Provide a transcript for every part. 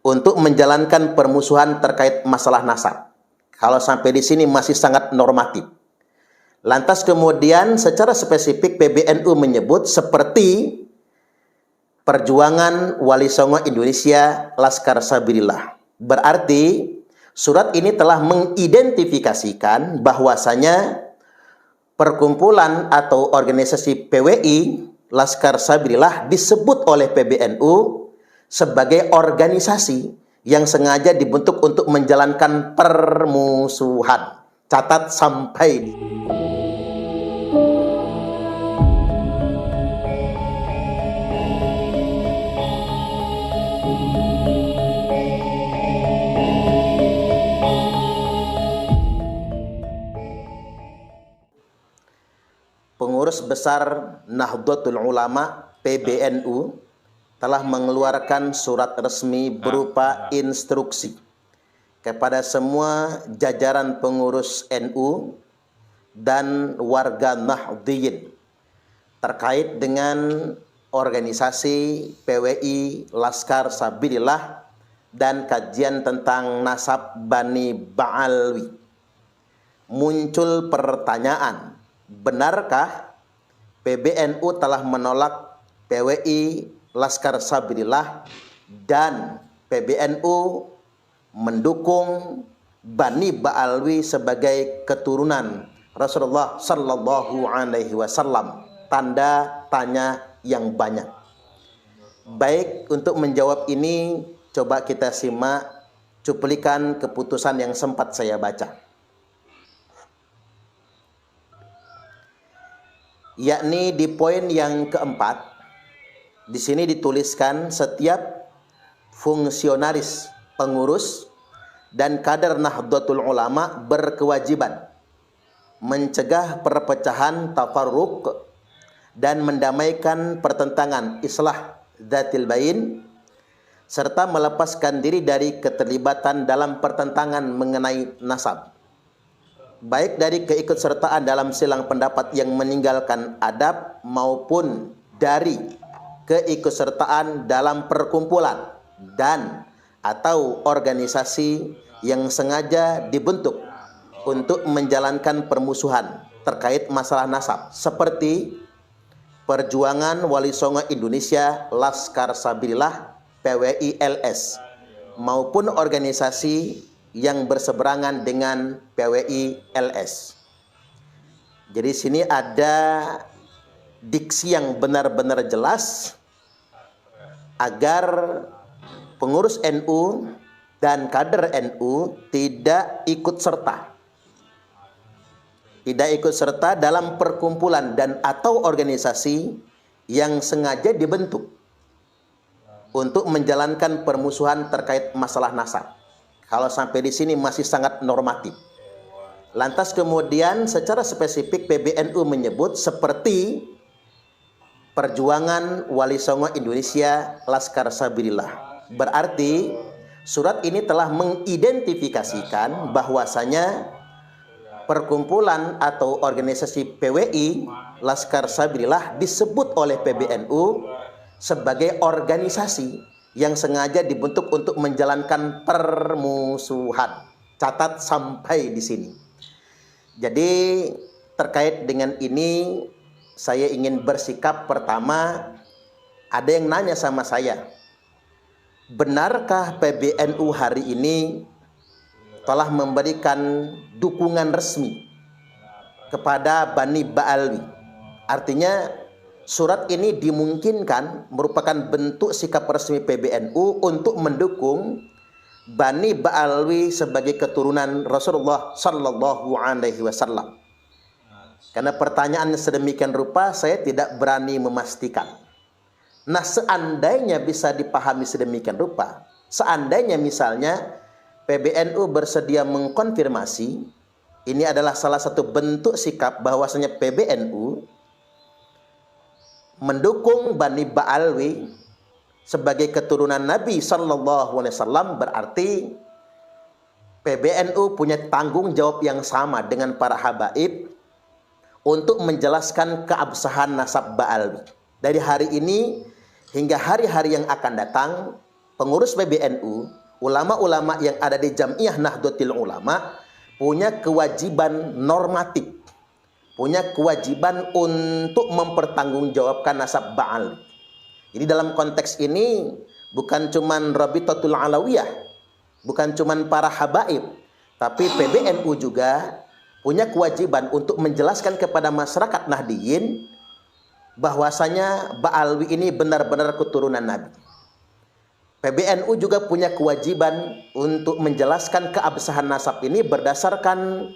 untuk menjalankan permusuhan terkait masalah nasab. Kalau sampai di sini masih sangat normatif. Lantas kemudian secara spesifik PBNU menyebut seperti Perjuangan Wali Songo Indonesia Laskar Sabilillah. Berarti surat ini telah mengidentifikasikan bahwasanya perkumpulan atau organisasi PWI Laskar Sabilillah disebut oleh PBNU sebagai organisasi yang sengaja dibentuk untuk menjalankan permusuhan. Catat sampai Pengurus Besar Nahdlatul Ulama PBNU telah mengeluarkan surat resmi berupa instruksi kepada semua jajaran pengurus NU dan warga Nahdliyin terkait dengan organisasi PWI Laskar Sabilillah dan kajian tentang nasab Bani Ba'alwi. Muncul pertanyaan, benarkah PBNU telah menolak PWI Laskar Sabilillah dan PBNU mendukung Bani Ba'alwi sebagai keturunan Rasulullah Sallallahu Alaihi Wasallam? Tanda tanya yang banyak. Baik, untuk menjawab ini coba kita simak cuplikan keputusan yang sempat saya baca. Yakni di poin yang keempat, di sini dituliskan setiap fungsionaris, pengurus, dan kader Nahdlatul Ulama berkewajiban mencegah perpecahan tafarruq dan mendamaikan pertentangan islah dzatil bain, serta melepaskan diri dari keterlibatan dalam pertentangan mengenai nasab, baik dari keikutsertaan dalam silang pendapat yang meninggalkan adab maupun dari keikutsertaan dalam perkumpulan dan atau organisasi yang sengaja dibentuk untuk menjalankan permusuhan terkait masalah nasab seperti Perjuangan Wali Songo Indonesia Laskar Sabilillah PWI LS maupun organisasi yang berseberangan dengan PWI LS. Jadi sini ada diksi yang benar-benar jelas agar pengurus NU dan kader NU tidak ikut serta dalam perkumpulan dan atau organisasi yang sengaja dibentuk untuk menjalankan permusuhan terkait masalah nasab. Kalau sampai di sini masih sangat normatif. Lantas kemudian secara spesifik PBNU menyebut seperti Perjuangan Wali Songo Indonesia Laskar Sabilillah. Berarti surat ini telah mengidentifikasikan bahwasanya perkumpulan atau organisasi PWI Laskar Sabilillah disebut oleh PBNU sebagai organisasi yang sengaja dibentuk untuk menjalankan permusuhan. Catat sampai di sini. Jadi terkait dengan ini saya ingin bersikap. Pertama, ada yang nanya sama saya, benarkah PBNU hari ini telah memberikan dukungan resmi kepada Bani Ba'alwi? Artinya surat ini dimungkinkan merupakan bentuk sikap resmi PBNU untuk mendukung Bani Ba'alwi sebagai keturunan Rasulullah Sallallahu Alaihi Wasallam. Karena pertanyaannya sedemikian rupa, saya tidak berani memastikan. Nah, seandainya bisa dipahami sedemikian rupa, seandainya misalnya PBNU bersedia mengkonfirmasi, ini adalah salah satu bentuk sikap bahwasanya PBNU mendukung Bani Ba'alwi sebagai keturunan Nabi Sallallahu Alaihi Wasallam, berarti PBNU punya tanggung jawab yang sama dengan para habaib untuk menjelaskan keabsahan nasab Ba'alwi. Dari hari ini hingga hari-hari yang akan datang, pengurus PBNU, ulama-ulama yang ada di Jam'iyah Nahdlatul Ulama punya kewajiban normatif, punya kewajiban untuk mempertanggungjawabkan nasab Ba'al. Jadi dalam konteks ini bukan cuman Rabitatul Alawiyah, bukan cuman para habaib, tapi PBNU juga punya kewajiban untuk menjelaskan kepada masyarakat Nahdiyin bahwasanya Ba'alwi ini benar-benar keturunan Nabi. PBNU juga punya kewajiban untuk menjelaskan keabsahan nasab ini berdasarkan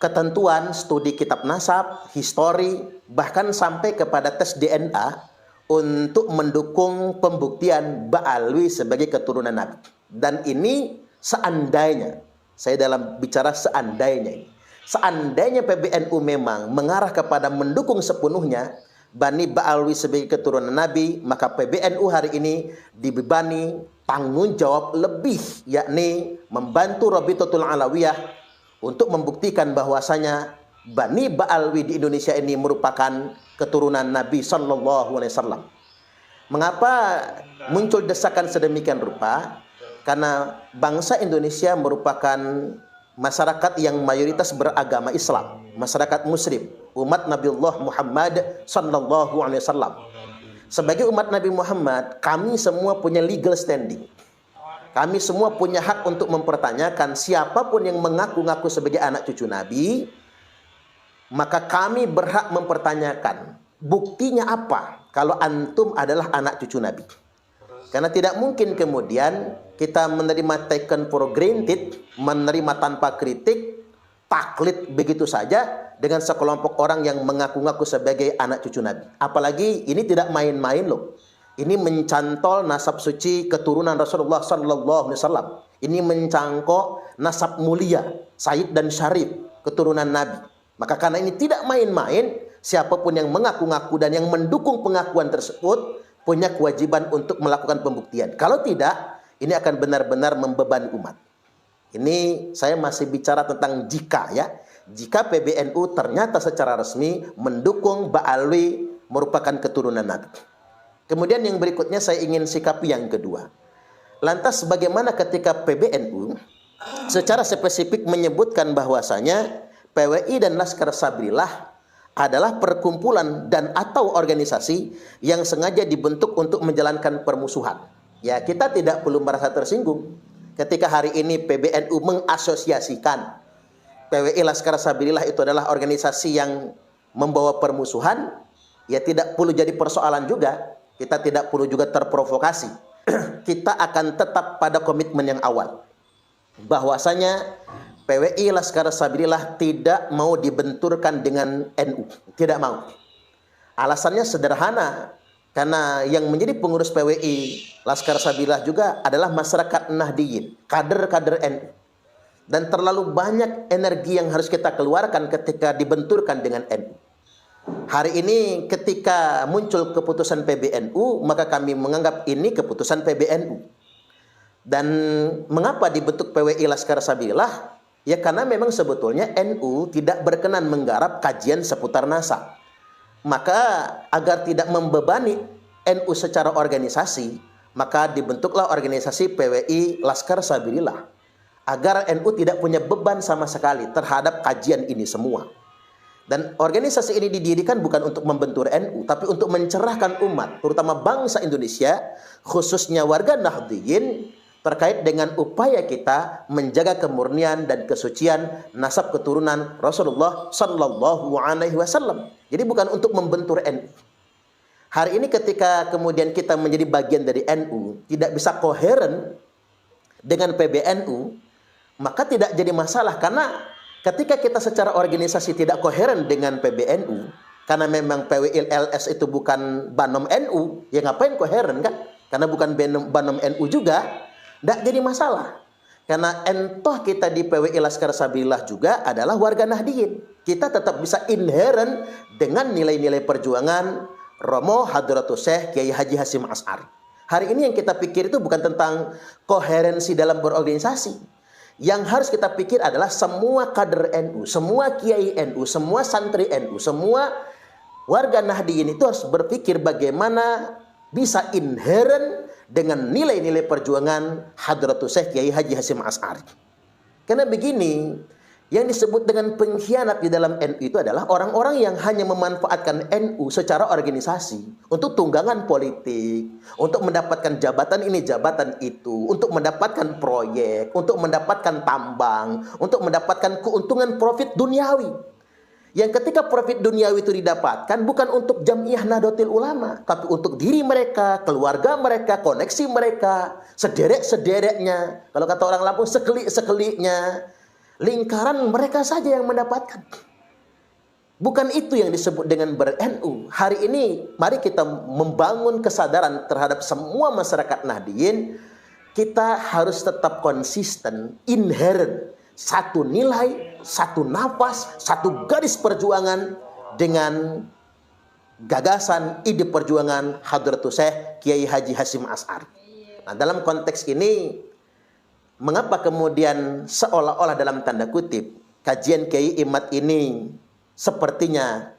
ketentuan studi kitab nasab, histori, bahkan sampai kepada tes DNA untuk mendukung pembuktian Ba'alwi sebagai keturunan Nabi. Dan ini seandainya, saya dalam bicara seandainya ini, seandainya PBNU memang mengarah kepada mendukung sepenuhnya Bani Ba'alwi sebagai keturunan Nabi, maka PBNU hari ini dibebani tanggung jawab lebih, yakni membantu Rabitatul Alawiyah untuk membuktikan bahwasanya Bani Ba'alwi di Indonesia ini merupakan keturunan Nabi Sallallahu Alaihi Wasallam. Mengapa muncul desakan sedemikian rupa? Karena bangsa Indonesia merupakan masyarakat yang mayoritas beragama Islam, masyarakat Muslim, umat Nabiullah Muhammad Sallallahu Alaihi Wasallam. Sebagai umat Nabi Muhammad, kami semua punya legal standing. Kami semua punya hak untuk mempertanyakan siapapun yang mengaku-ngaku sebagai anak cucu Nabi, maka kami berhak mempertanyakan buktinya apa kalau antum adalah anak cucu Nabi. Karena tidak mungkin kemudian kita menerima taken for granted, menerima tanpa kritik, taklid begitu saja dengan sekelompok orang yang mengaku-ngaku sebagai anak cucu Nabi. Apalagi ini tidak main-main loh. Ini mencantol nasab suci keturunan Rasulullah Sallallahu Alaihi Wasallam. Ini mencangkok nasab mulia, Sayyid dan Syarif, keturunan Nabi. Maka karena ini tidak main-main, siapapun yang mengaku-ngaku dan yang mendukung pengakuan tersebut punya kewajiban untuk melakukan pembuktian. Kalau tidak, ini akan benar-benar membebani umat. Ini saya masih bicara tentang jika ya. Jika PBNU ternyata secara resmi mendukung Ba'alwi merupakan keturunan Nabi. Kemudian yang berikutnya saya ingin sikapi yang kedua. Lantas bagaimana ketika PBNU secara spesifik menyebutkan bahwasanya PWI dan Laskar Sabillah adalah perkumpulan dan atau organisasi yang sengaja dibentuk untuk menjalankan permusuhan. Ya, kita tidak perlu merasa tersinggung ketika hari ini PBNU mengasosiasikan PWI Laskar Sabillah itu adalah organisasi yang membawa permusuhan. Ya, tidak perlu jadi persoalan juga. Kita tidak perlu juga terprovokasi. Kita akan tetap pada komitmen yang awal, bahwasanya PWI Laskar Sabillah tidak mau dibenturkan dengan NU. Tidak mau. Alasannya sederhana. Karena yang menjadi pengurus PWI Laskar Sabillah juga adalah masyarakat Nahdiyin, kader-kader NU. Dan terlalu banyak energi yang harus kita keluarkan ketika dibenturkan dengan NU. Hari ini ketika muncul keputusan PBNU, maka kami menganggap ini keputusan PBNU. Dan mengapa dibentuk PWI Laskar Sabillah? Ya karena memang sebetulnya NU tidak berkenan menggarap kajian seputar nasab. Maka agar tidak membebani NU secara organisasi, maka dibentuklah organisasi PWI Laskar Sabillah. Agar NU tidak punya beban sama sekali terhadap kajian ini semua. Dan organisasi ini didirikan bukan untuk membentur NU, tapi untuk mencerahkan umat, terutama bangsa Indonesia, khususnya warga Nahdiyin, terkait dengan upaya kita menjaga kemurnian dan kesucian nasab keturunan Rasulullah Sallallahu Alaihi Wasallam. Jadi bukan untuk membentur NU. Hari ini ketika kemudian kita menjadi bagian dari NU, tidak bisa koheren dengan PBNU, maka tidak jadi masalah. Karena ketika kita secara organisasi tidak koheren dengan PBNU, karena memang PWILS itu bukan banom NU, ya ngapain koheren kan? Karena bukan banom NU juga. Tidak jadi masalah. Karena entoh kita di PWI Laskar Sabillah juga adalah warga Nahdiyin. Kita tetap bisa inheren dengan nilai-nilai perjuangan Romo Hadratus Syekh Kiai Haji Hasyim Asy'ari. Hari ini yang kita pikir itu bukan tentang koherensi dalam berorganisasi. Yang harus kita pikir adalah semua kader NU, semua kiai NU, semua santri NU, semua warga Nahdiyin itu harus berpikir bagaimana bisa inheren dengan nilai-nilai perjuangan Hadratus Syekh Kiai Haji Hasyim Asy'ari. Karena begini, yang disebut dengan pengkhianat di dalam NU itu adalah orang-orang yang hanya memanfaatkan NU secara organisasi untuk tunggangan politik, untuk mendapatkan jabatan ini, jabatan itu, untuk mendapatkan proyek, untuk mendapatkan tambang, untuk mendapatkan keuntungan profit duniawi. Yang ketika profit duniawi itu didapatkan bukan untuk Jam'iyah Nahdlatul Ulama, tapi untuk diri mereka, keluarga mereka, koneksi mereka, sederek-sedereknya, kalau kata orang Lampung sekelik-sekeliknya, lingkaran mereka saja yang mendapatkan. Bukan itu yang disebut dengan ber-NU. Hari ini mari kita membangun kesadaran terhadap semua masyarakat Nahdliyin. Kita harus tetap konsisten, inherent, satu nilai, satu nafas, satu garis perjuangan dengan gagasan ide perjuangan Hadratus Syekh Kiai Haji Hasyim Asy'ari. Nah, dalam konteks ini, mengapa kemudian seolah-olah dalam tanda kutip kajian Kiai Imad ini sepertinya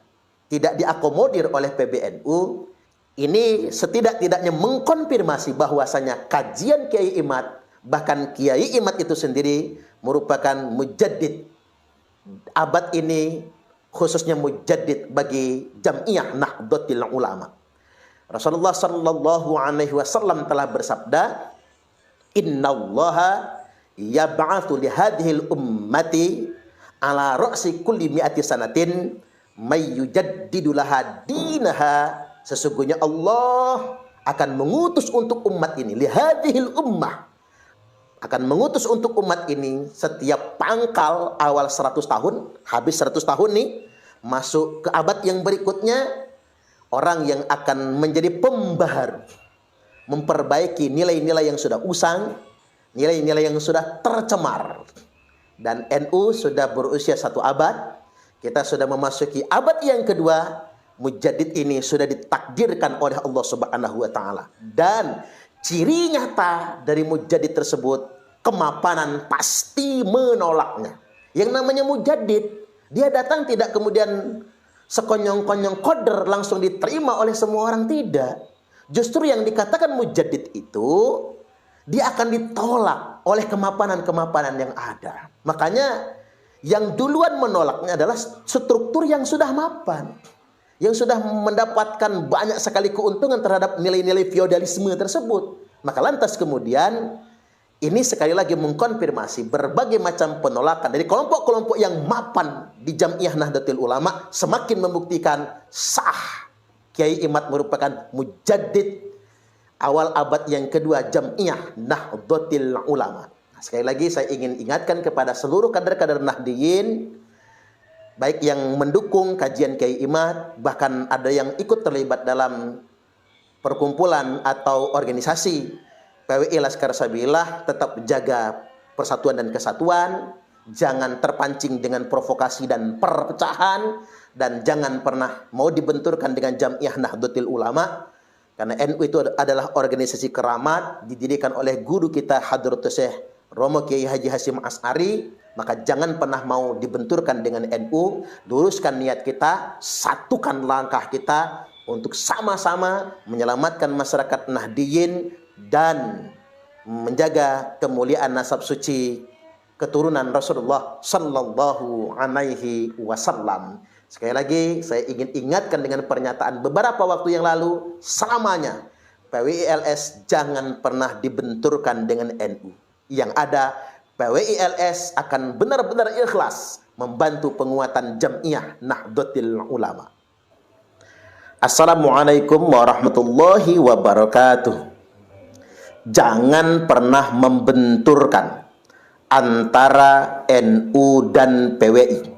tidak diakomodir oleh PBNU? Ini setidak-tidaknya mengkonfirmasi bahwasanya kajian Kiai Imad, bahkan Kiai Imad itu sendiri merupakan mujaddid abad ini, khususnya mujaddid bagi Jam'iyah Nahdlatul Ulama. Rasulullah sallallahu alaihi wasallam telah bersabda, "Innallaha yab'atsu li hadhil ummati ala ra'si kulli mi'ati sanatin may yujaddidu laha dinaha." Sesungguhnya Allah akan mengutus untuk umat ini, li hadhil ummah, akan mengutus untuk umat ini setiap pangkal awal 100 tahun, habis 100 tahun nih, masuk ke abad yang berikutnya, orang yang akan menjadi pembaharu, memperbaiki nilai-nilai yang sudah usang, nilai-nilai yang sudah tercemar. Dan NU sudah berusia 1 abad, kita sudah memasuki abad yang kedua, mujaddid ini sudah ditakdirkan oleh Allah Subhanahu wa taala. Dan ciri nyata dari mujaddid tersebut, kemapanan pasti menolaknya. Yang namanya mujaddid, dia datang tidak kemudian sekonyong-konyong koder langsung diterima oleh semua orang, tidak. Justru yang dikatakan mujaddid itu, dia akan ditolak oleh kemapanan-kemapanan yang ada. Makanya yang duluan menolaknya adalah struktur yang sudah mapan, yang sudah mendapatkan banyak sekali keuntungan terhadap nilai-nilai feodalisme tersebut. Maka lantas kemudian ini sekali lagi mengkonfirmasi berbagai macam penolakan dari kelompok-kelompok yang mapan di Jam'iyah Nahdlatul Ulama, semakin membuktikan sah Kiai Imad merupakan mujaddid awal abad yang kedua Jam'iyah Nahdlatul Ulama. Nah, sekali lagi saya ingin ingatkan kepada seluruh kader-kader Nahdliyin, baik yang mendukung kajian Kiai Imad, bahkan ada yang ikut terlibat dalam perkumpulan atau organisasi PWI Laskar Sabillah, tetap jaga persatuan dan kesatuan, jangan terpancing dengan provokasi dan perpecahan, dan jangan pernah mau dibenturkan dengan Jam'iyah Nahdlatul Ulama, karena NU itu adalah organisasi keramat, didirikan oleh guru kita Hadratus Syekh Romo Kiai Haji Hasyim Asy'ari. Maka jangan pernah mau dibenturkan dengan NU, luruskan niat kita, satukan langkah kita untuk sama-sama menyelamatkan masyarakat Nahdliyin dan menjaga kemuliaan nasab suci keturunan Rasulullah sallallahu alaihi wasallam. Sekali lagi saya ingin ingatkan dengan pernyataan beberapa waktu yang lalu, selamanya PWILS jangan pernah dibenturkan dengan NU. Yang ada, PWILS akan benar-benar ikhlas membantu penguatan Jam'iyah Nahdlatul Ulama. Assalamualaikum warahmatullahi wabarakatuh. Jangan pernah membenturkan antara NU dan PWI.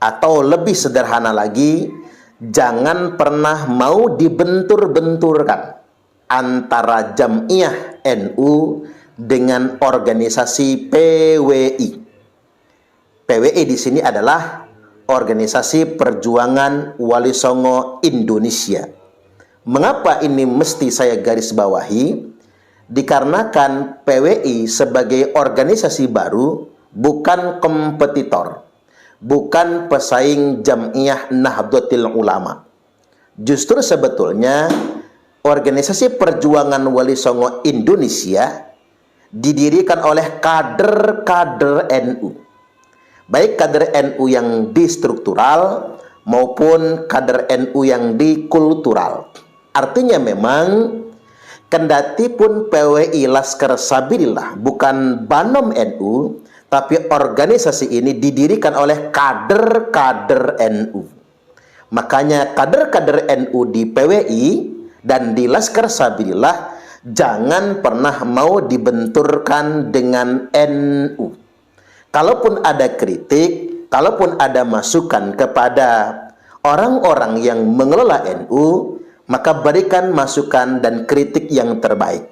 Atau lebih sederhana lagi, jangan pernah mau dibentur-benturkan antara Jam'iyah NU dengan organisasi PWI. PWI di sini adalah Organisasi Perjuangan Wali Songo Indonesia. Mengapa ini mesti saya garis bawahi? Dikarenakan PWI sebagai organisasi baru bukan kompetitor, bukan pesaing Jam'iyah Nahdlatul Ulama. Justru sebetulnya Organisasi Perjuangan Wali Songo Indonesia didirikan oleh kader-kader NU. Baik kader NU yang di struktural maupun kader NU yang di kultural. Artinya memang kendati pun PWI Laskar Sabilillah bukan Banom NU, tapi organisasi ini didirikan oleh kader-kader NU. Makanya kader-kader NU di PWI dan di Laskar Sabilillah jangan pernah mau dibenturkan dengan NU. Kalaupun ada kritik, kalaupun ada masukan kepada orang-orang yang mengelola NU, maka berikan masukan dan kritik yang terbaik.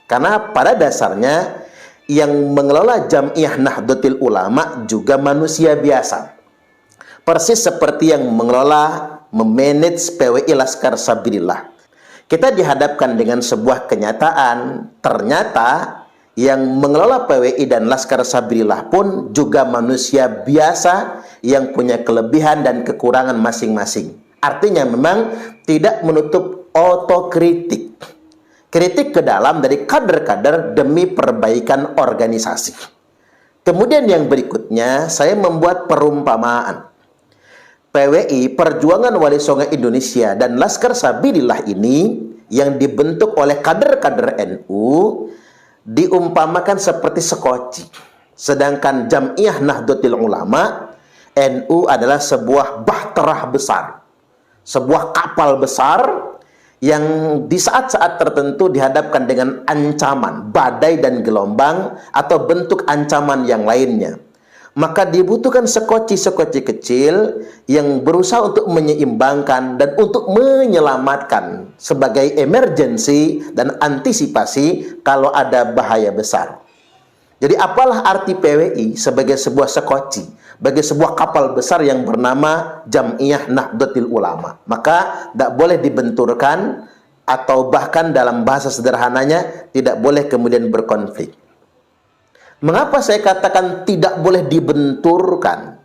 Karena pada dasarnya yang mengelola Jam'iyah Nahdlatul Ulama juga manusia biasa. Persis seperti yang mengelola, memanage PWI Laskar Sabilillah. Kita dihadapkan dengan sebuah kenyataan, ternyata yang mengelola PWI dan Laskar Sabilillah pun juga manusia biasa yang punya kelebihan dan kekurangan masing-masing. Artinya memang tidak menutup otokritik. Kritik ke dalam dari kader-kader demi perbaikan organisasi. Kemudian yang berikutnya, saya membuat perumpamaan. PWI, Perjuangan Wali Songo Indonesia, dan Laskar Sabilillah ini yang dibentuk oleh kader-kader NU diumpamakan seperti sekoci. Sedangkan Jam'iyah Nahdlatul Ulama, NU adalah sebuah bahtera besar. Sebuah kapal besar yang di saat-saat tertentu dihadapkan dengan ancaman, badai dan gelombang, atau bentuk ancaman yang lainnya. Maka dibutuhkan sekoci-sekoci kecil yang berusaha untuk menyeimbangkan dan untuk menyelamatkan sebagai emergensi dan antisipasi kalau ada bahaya besar. Jadi apalah arti PWI sebagai sebuah sekoci, bagi sebuah kapal besar yang bernama Jam'iyah Nahdlatul Ulama. Maka tidak boleh dibenturkan, atau bahkan dalam bahasa sederhananya tidak boleh kemudian berkonflik. Mengapa saya katakan tidak boleh dibenturkan?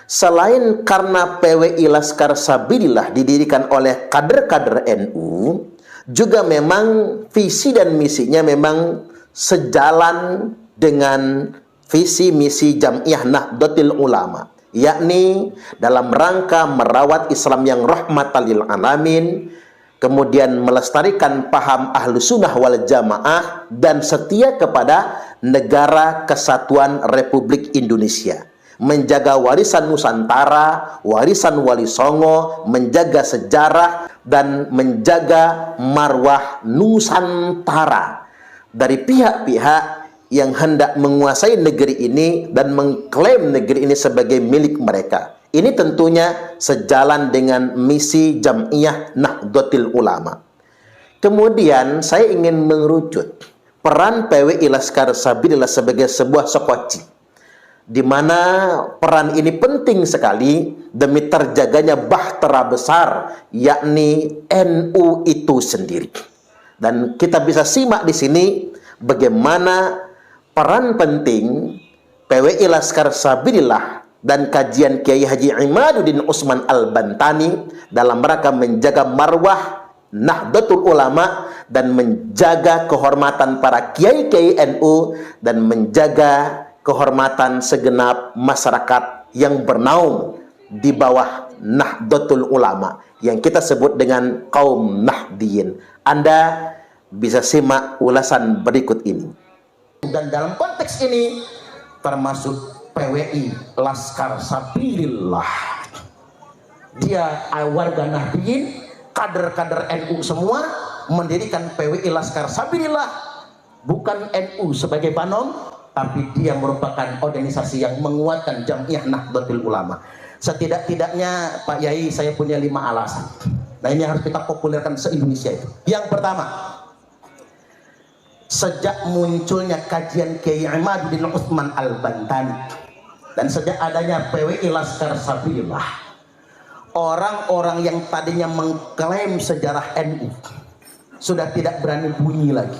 Selain karena PWI Laskar Sabilillah didirikan oleh kader-kader NU, juga memang visi dan misinya memang sejalan dengan visi misi Jam'iyah Nahdlatul Ulama, yakni dalam rangka merawat Islam yang rahmatan lil alamin, kemudian melestarikan paham Ahlus Sunnah wal Jamaah, dan setia kepada Negara Kesatuan Republik Indonesia, menjaga warisan Nusantara, warisan Wali Songo, menjaga sejarah, dan menjaga marwah Nusantara dari pihak-pihak yang hendak menguasai negeri ini dan mengklaim negeri ini sebagai milik mereka. Ini tentunya sejalan dengan misi Jam'iyah Nahdlatul Ulama. Kemudian saya ingin mengerucut peran PWI Laskar Sabilillah sebagai sebuah sekoci, di mana peran ini penting sekali demi terjaganya bahtera besar, yakni NU itu sendiri. Dan kita bisa simak di sini bagaimana peran penting PWI Laskar Sabilillah dan kajian Kiai Haji Imaduddin Usman Al-Bantani dalam rangka menjaga marwah Nahdlatul Ulama dan menjaga kehormatan para kiai-kiai NU dan menjaga kehormatan segenap masyarakat yang bernaung di bawah Nahdlatul Ulama yang kita sebut dengan kaum Nahdiyin. Anda bisa simak ulasan berikut ini. Dan dalam konteks ini termasuk PWI Laskar Sabilillah, dia warga Nahdiyin, kader-kader NU semua mendirikan PWI Laskar Sabilillah, bukan NU sebagai banom, tapi dia merupakan organisasi yang menguatkan Jam'iyah Nahdlatul Ulama. Setidak-tidaknya Pak Yai, saya punya 5 alasan. Nah, ini harus kita populerkan se-Indonesia itu. Yang pertama, sejak munculnya kajian Kiai Imaduddin Usman Al-Bantani dan sejak adanya PWI Laskar Sabilillah, orang-orang yang tadinya mengklaim sejarah NU sudah tidak berani bunyi lagi.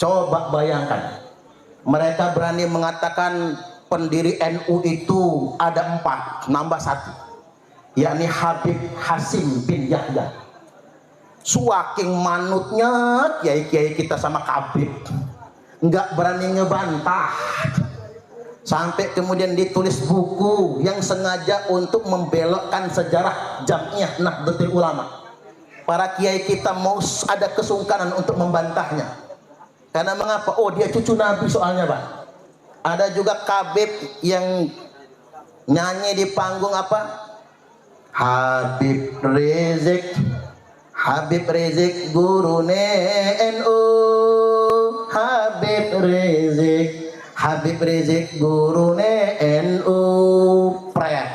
Coba bayangkan, mereka berani mengatakan pendiri NU itu ada 4, nambah 1, yakni Habib Hasim bin Yahya. Suaking manutnya kiai-kiai kita sama Habib, nggak berani ngebantah. Sampai kemudian ditulis buku yang sengaja untuk membelokkan sejarah Jamiah Nahdlatul Ulama. Para kiai kita mau ada kesungkanan untuk membantahnya. Karena mengapa? Oh, dia cucu Nabi soalnya, Pak. Ada juga Habib yang nyanyi di panggung apa? Habib Rizik gurune NU, Habib Rizik gurune NU. Pret.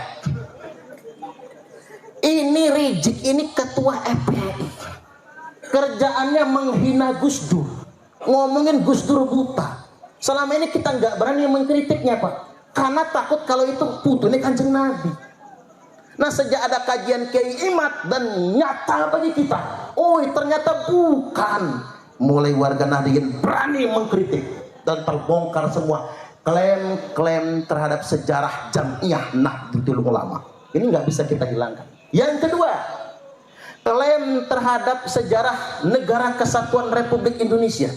Ini Rizik ini ketua FPI. Kerjaannya menghina Gus Dur, ngomongin Gus Dur buta. Selama ini kita nggak berani mengkritiknya, Pak, karena takut kalau itu putunya Kanjeng Nabi. Nah, sejak ada kajian Kiai Imad dan nyata bagi kita, oh ternyata bukan. Mulai warga Nahdliyin berani mengkritik dan terbongkar semua klaim-klaim terhadap sejarah Jamiah Nahdlatul Ulama. Ini nggak bisa kita hilangkan. Yang kedua, klaim terhadap sejarah Negara Kesatuan Republik Indonesia.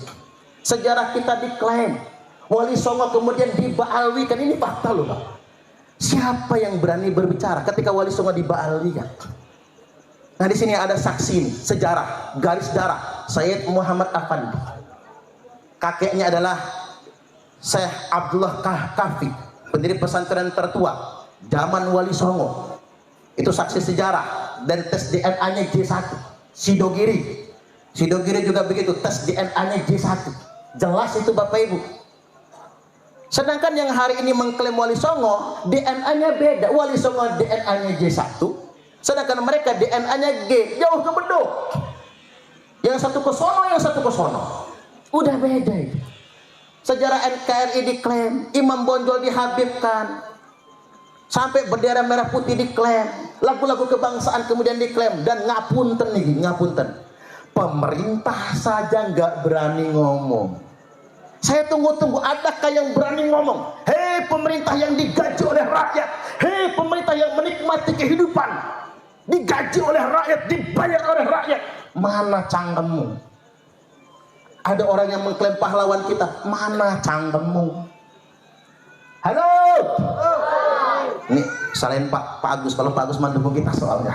Sejarah kita diklaim, Wali Songo kemudian dibaalwikan. Ini fakta loh, Pak. Siapa yang berani berbicara ketika Wali Songo dibaalwikan? Nah, di sini ada saksi ini, sejarah garis darah Sayyid Muhammad Afandi. Kakeknya adalah Syekh Abdullah Kahfi, pendiri pesantren tertua zaman Wali Songo. Itu saksi sejarah. Dan tes DNA-nya J1. Sidogiri juga begitu, tes DNA-nya J1. Jelas itu Bapak Ibu. Sedangkan yang hari ini mengklaim Wali Songo, DNA-nya beda. Wali Songo DNA-nya J1, sedangkan mereka DNA-nya G, jauh ke beduk. Yang satu ke sono, yang satu ke sono. Udah beda itu. Sejarah NKRI diklaim, Imam Bonjol dihabibkan, sampai bendera merah putih diklaim, lagu-lagu kebangsaan kemudian diklaim. Dan ngapunten nih, ngapunten, pemerintah saja nggak berani ngomong. Saya tunggu-tunggu, adakah yang berani ngomong? Hei pemerintah yang digaji oleh rakyat, hei pemerintah yang menikmati kehidupan, digaji oleh rakyat, dibayar oleh rakyat, mana cangkemmu? Ada orang yang mengklaim pahlawan kita, mana cangkemmu? Halo? Ini selain Pak Agus, kalau Pak Agus mendukung kita soalnya.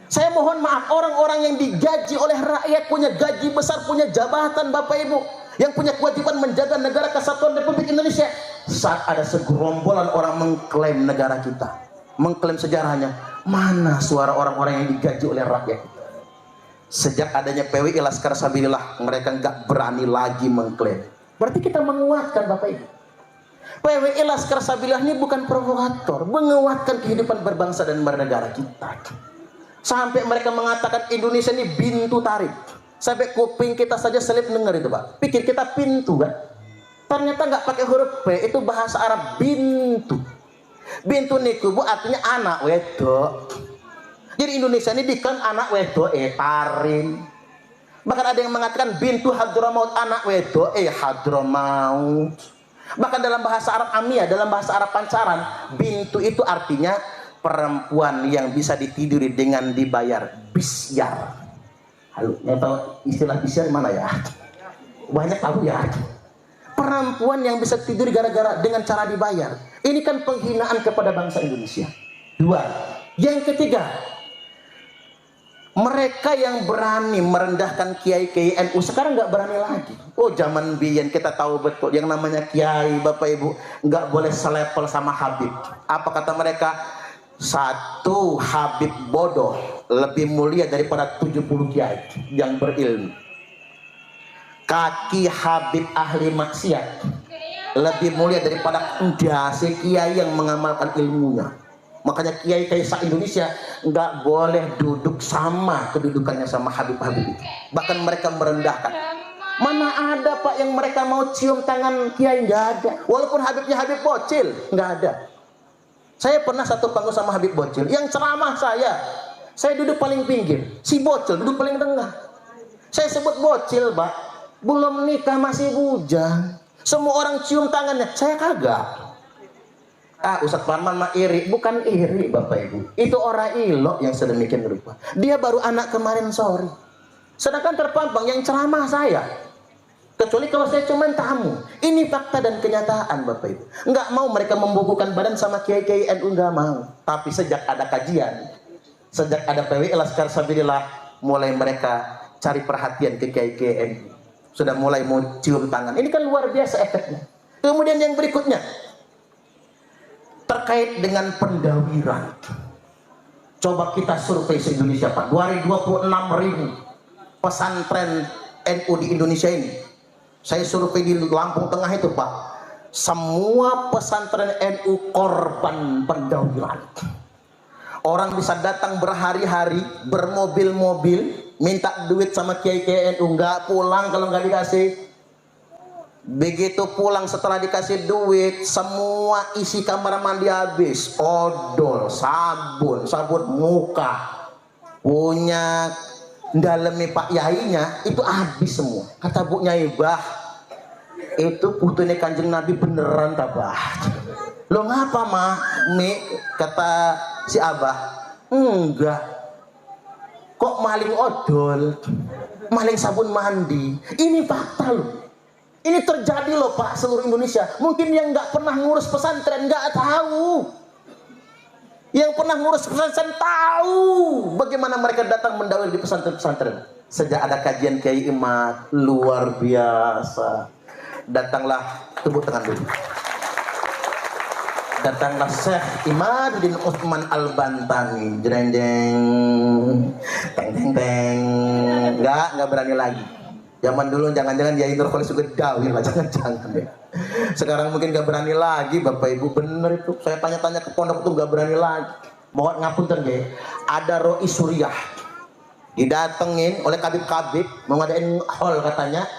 Saya mohon maaf, orang-orang yang digaji oleh rakyat, punya gaji besar, punya jabatan Bapak Ibu, yang punya kewajiban menjaga Negara Kesatuan Republik Indonesia, saat ada segerombolan orang mengklaim negara kita, mengklaim sejarahnya, mana suara orang-orang yang digaji oleh rakyat? Sejak adanya PWI Laskar Sabilillah, mereka nggak berani lagi mengklaim. Berarti kita menguatkan Bapak Ibu. PWI Laskar Sabilillah ini bukan provokator, menguatkan kehidupan berbangsa dan bernegara kita. Sampai mereka mengatakan Indonesia ini bintu tarif. Sampai kuping kita saja selip dengar itu, Pak. Pikir kita pintu kan? Ternyata nggak pakai huruf P, itu bahasa Arab bintu. Bintu niku bu artinya anak wedok. Jadi Indonesia ini diklaim anak wedok tarim. Bahkan ada yang mengatakan bintu Hadramaut, anak wedok Hadramaut. Bahkan dalam bahasa Arab Amiyah, dalam bahasa Arab pancaran, bintu itu artinya perempuan yang bisa ditiduri dengan dibayar, bisyar. Halo, yang tahu istilah bisyar mana ya? Banyak tahu ya. Perempuan yang bisa tidur gara-gara dengan cara dibayar. Ini kan penghinaan kepada bangsa Indonesia. Dua. Yang ketiga, mereka yang berani merendahkan kiai-kiai NU sekarang nggak berani lagi. Oh, zaman biyen kita tahu betul yang namanya kiai, Bapak Ibu, nggak boleh selevel sama Habib. Apa kata mereka? Satu Habib bodoh lebih mulia daripada 70 kiai yang berilmu. Kaki Habib ahli maksiat lebih mulia daripada endase kiai yang mengamalkan ilmunya. Makanya kiai-kiai se-Indonesia nggak boleh duduk sama kedudukannya sama Habib-Habib. Bahkan mereka merendahkan. Mana ada Pak yang mereka mau cium tangan kiai? Nggak ada. Walaupun Habibnya Habib bocil, nggak ada. Saya pernah satu panggung sama Habib bocil, yang ceramah saya duduk paling pinggir, si bocil duduk paling tengah. Saya sebut bocil, Pak, belum nikah masih bujang. Semua orang cium tangannya, saya kagak. Ustadz Parman mah iri. Bukan iri Bapak Ibu, itu orang ilok yang sedemikian rupa. Dia baru anak kemarin sore, sedangkan terpampang yang ceramah saya. Kecuali kalau saya cuma tamu. Ini fakta dan kenyataan Bapak Ibu. Nggak mau mereka membukukan badan sama kiai-kiai NU, nggak mau. Tapi sejak ada kajian, sejak ada PWI Laskar Sabilillah, mulai mereka cari perhatian ke kiai-kiai NU. Sudah mulai mau cium tangan. Ini kan luar biasa efeknya. Kemudian yang berikutnya, terkait dengan pendawiran. Coba kita survei se-Indonesia Pak. 226.000 pesantren NU di Indonesia ini. Saya survei di Lampung Tengah itu Pak, semua pesantren NU korban pendawiran. Orang bisa datang berhari-hari, bermobil-mobil, minta duit sama kiai-kiai NU, nggak pulang kalau nggak dikasih. Begitu pulang setelah dikasih duit, semua isi kamar mandi habis, odol, sabun muka, punya dalemi Pak Yainya itu habis semua. Kata Bu Nyai, bah, itu putune Kanjeng Nabi beneran tabah. Lo ngapa mah Mi? Kata si Abah, enggak. Kok maling odol, maling sabun mandi? Ini fakta loh. Ini terjadi loh Pak, seluruh Indonesia. Mungkin yang nggak pernah ngurus pesantren nggak tahu. Yang pernah ngurus pesantren tahu bagaimana mereka datang mendawil di pesantren-pesantren. Sejak ada kajian Kiai Imad, luar biasa. Datanglah, tepuk tangan dulu. Datanglah Syekh Imaduddin Utsman Al-Bantani, jreng jeng, teng teng teng. Nggak berani lagi. Zaman dulu jangan-jangan Yai Nurholis juga dawil lah, jangan-jangan deh. Sekarang mungkin gak berani lagi Bapak Ibu, bener itu. Saya tanya-tanya ke pondok tuh gak berani lagi. Mohon ngapunten deh. Ada Roi Suriah didatengin oleh kabib-kabib mau ngadain hall katanya.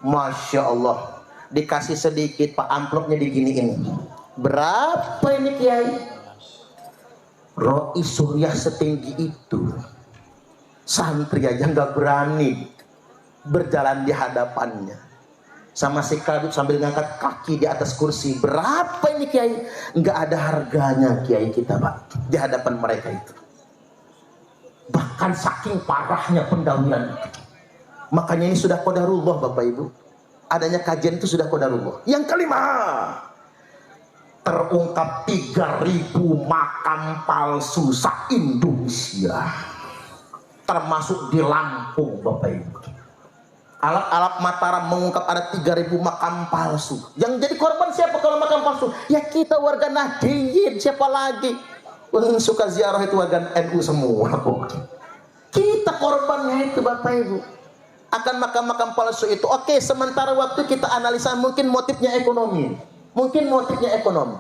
Masya Allah, dikasih sedikit Pak, amplopnya diginiin. Berapa ini Kiai? Roi Suriah setinggi itu, santri aja gak berani berjalan di hadapannya. Sama si kabib sambil ngangkat kaki di atas kursi. Berapa ini Kiai? Nggak ada harganya Kiai kita Pak di hadapan mereka itu. Bahkan saking parahnya pendawilan itu. Makanya ini sudah qadarullah Bapak Ibu. Adanya kajian itu sudah qadarullah. Yang kelima, terungkap 3.000 makam palsu se-Indonesia, termasuk di Lampung Bapak Ibu. Alat-alat Mataram mengungkap ada 3.000 makam palsu. Yang jadi korban siapa kalau makam palsu? Ya kita warga Nahdliyin, siapa lagi? Suka ziarah itu warga NU semua. Kita korbannya itu Bapak Ibu. Akan makam-makam palsu itu. Oke, sementara waktu kita analisa mungkin motifnya ekonomi. Mungkin motifnya ekonomi.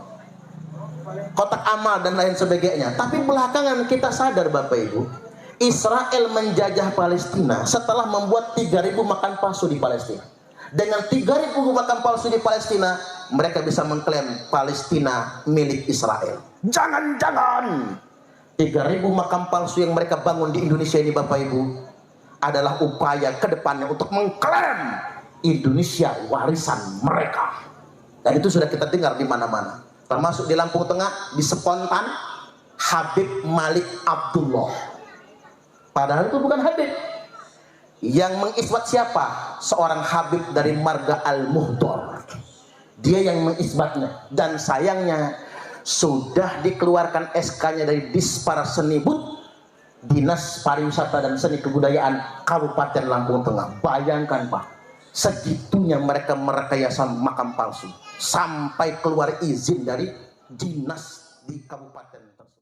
Kotak amal dan lain sebagainya. Tapi belakangan kita sadar Bapak Ibu, Israel menjajah Palestina setelah membuat 3.000 makam palsu di Palestina. Dengan 3.000 makam palsu di Palestina, mereka bisa mengklaim Palestina milik Israel. Jangan-jangan 3.000 makam palsu yang mereka bangun di Indonesia ini Bapak Ibu adalah upaya kedepannya untuk mengklaim Indonesia warisan mereka. Dan itu sudah kita dengar di mana-mana. Termasuk di Lampung Tengah, di Spontan, Habib Malik Abdullah. Padahal itu bukan Habib. Yang mengisbat siapa? Seorang Habib dari marga Al-Muhdor. Dia yang mengisbatnya. Dan sayangnya sudah dikeluarkan SK-nya dari Disparsenibut, Dinas Pariwisata dan Seni Kebudayaan Kabupaten Lampung Tengah. Bayangkan Pak, segitunya mereka merekayasa makam palsu sampai keluar izin dari dinas di kabupaten tersebut.